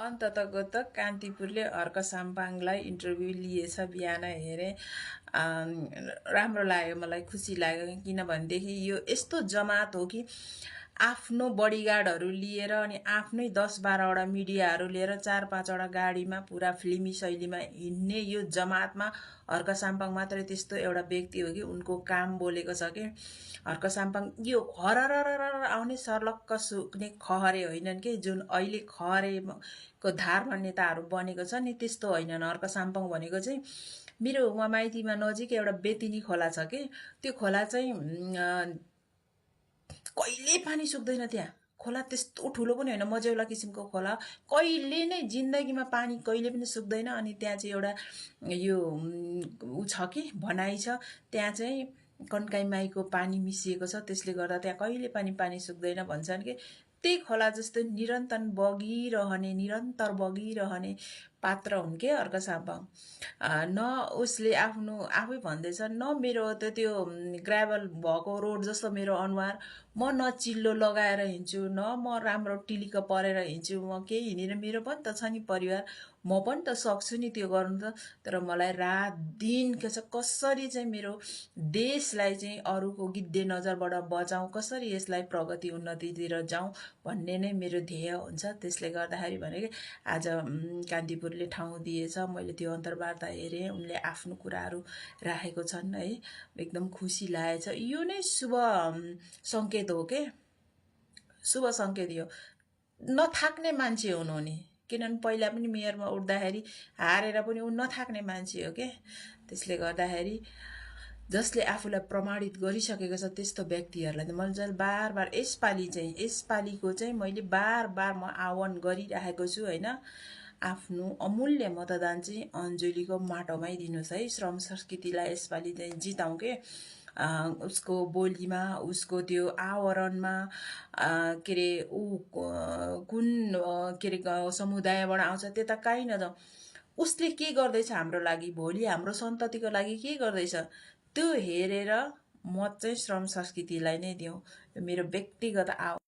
अन्ततगत कान्तिपुरले अर्क साम्पाङलाई इन्टरभ्यू लिएछ बिहान हेरेँ। राम्रो लाग्यो, मलाई खुसी लाग्यो। किनभनेदेखि यो यस्तो जमात हो कि आफ्नो बडीगार्डहरू लिएर अनि आफ्नै 10-12वटा मिडियाहरू लिएर 4-5वटा गाडीमा पुरा फिल्मी शैलीमा हिँड्ने यो जमातमा हर्क साम्पाङ मात्रै त्यस्तो एउटा व्यक्ति हो कि उनको काम बोलेको छ कि हर्क साम्पाङ यो हरररर आउने सर्लक्क सुक्ने खहरे होइनन् कि जुन अहिले खहरेको धारमा नेताहरू बनेको छ नि, त्यस्तो होइनन्। हर्क साम्पाङ भनेको चाहिँ मेरो उहाँ माइतीमा नजिक एउटा बेतिनी खोला छ कि त्यो खोला चाहिँ कहिले पानी सुक्दैन। त्यहाँ खोला त्यस्तो ठुलो पनि होइन, मजेौला किसिमको खोला, कहिले नै जिन्दगीमा पानी कहिले पनि सुक्दैन। अनि त्यहाँ चाहिँ एउटा यो ऊ छ कि भनाइ छ, त्यहाँ चाहिँ कन्काई माईको पानी मिसिएको छ, त्यसले गर्दा त्यहाँ कहिले पनि पानी सुक्दैन भन्छन् कि। त्यही खोला जस्तो निरन्तर बगिरहने पात्र हुन् के हर्क साम्पाङ। न उसले आफै भन्दैछ, न मेरो त्यो ग्राभल भएको रोड जस्तो मेरो अनुहार, म न चिल्लो लगाएर हिँड्छु, न म राम्रो टिलिक्क परेर हिँड्छु, म केही हिँडेर मेरो पनि त छ नि परिवार, म पनि त सक्छु नि त्यो गर्नु त। तर मलाई रात दिन कसरी चाहिँ मेरो देशलाई चाहिँ अरूको गिद्धे नजरबाट बचाउँ, कसरी यसलाई प्रगति उन्नतितिर जाउँ भन्ने नै मेरो ध्येय हुन्छ। त्यसले गर्दाखेरि भने आज कान्तिपुरले ठाउँ दिएछ, मैले त्यो अन्तर्वार्ता हेरेँ, उनले आफ्नो कुराहरू राखेको छन् है, एकदम खुसी लागेछ। यो नै शुभ सङ्केत हो के, शुभ सङ्केत यो। नथाक्ने मान्छे हुनु नि, किनभने पहिला पनि मेयरमा उठ्दाखेरि हारेर पनि ऊ नथाक्ने मान्छे हो के। त्यसले गर्दाखेरि जसले आफूलाई प्रमाणित गरिसकेको छ त्यस्तो व्यक्तिहरूलाई त मैले चाहिँ बार यसपालिको चाहिँ मैले बार म आह्वान गरिराखेको छु होइन। आफ्नो अमूल्य मतदान चाहिँ अञ्जुलीको माटोमै दिनुहोस् है। श्रम संस्कृतिलाई यसपालि चाहिँ जिताउँ के। उसको बोलीमा, उसको त्यो आवरणमा के अरे ऊ कुन के अरे समुदायबाट आउँछ त्यो त काहीँ न, उसले के गर्दैछ हाम्रो लागि, भोलि हाम्रो सन्ततिको लागि के गर्दैछ, त्यो हेरेर मत चाहिँ श्रम संस्कृतिलाई नै दिउँ। मेरो व्यक्तिगत